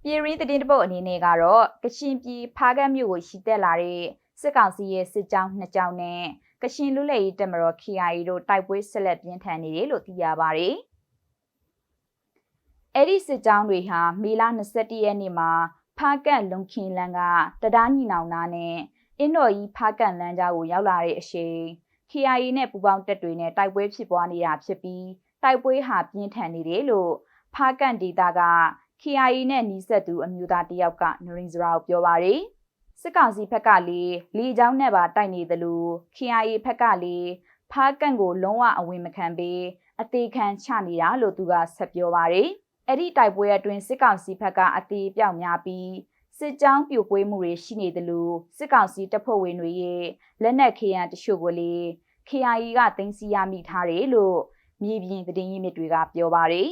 ပြည်ရင်းသတင်းတပုတ်အနေနဲ့ကတော့ကချင်ပြည်ဖားကတ်မြို့ကိုရှိတက်လာတဲ့စစ်ကောင်စီရဲ့စစ်ကြောင်း2ကြောင်းနဲ့ကချင်လူလက်ရေးတပ်မတော် KIA တို့တိုက်ပွဲဆက်လက်ပြင်းထန်နေတယ်လို့သိရပါတယ်။အဲ့ဒီစစ်ကြောင်းတွေဟာမေလ21ရက်နေ့မှာဖားကတ်လုံခင်းလန်းကတရားညီနောင်နာနဲ့အင်းတော်ကြီးဖားကတ်လန်းကြားကိုရောက်လာတဲ့အချိန် KIA နဲ့ပူးပေါင်းတပ်တွေနဲ့တိုက်ပွဲဖြစ်ပွားနေတာဖြစ်ပြီးတိုက်ပွဲဟာပြင်းထန်နေတယ်လို့ဖားကတ်ဒေသကKIA နဲ့နီးစပ်သူအမျိုးသားတယောက်ကနရင်းစရာကိုပြောပါတယ်စစ်ကောင်စီဘက်ကလေကြောင်းနဲ့ပါတိုက်နေတယ်လို့ KIA ဘက်ကဖားကတ်ကိုလုံးဝအဝင်မခံပေးအသေးခံချနေတာလို့သူကဆက်ပြောပါတယ်အဲ့ဒီတိုက်ပွဲအတွင်းစစ်ကောင်စီဘက်ကအသေးပြောက်များပြီးစစ်ကြောင်းပြိုကွဲမှုတွေရှိနေတယ်လို့စစ်ကောင်စီတပ်ဖွဲ့ဝင်တွေရဲ့လက်နက်ခဲယမ်းတချို့ကိုKIA ကတင်စီရမိထားတယ်လို့မြေပြင်သတင်းရင်းမြစ်တွေကပြောပါတယ်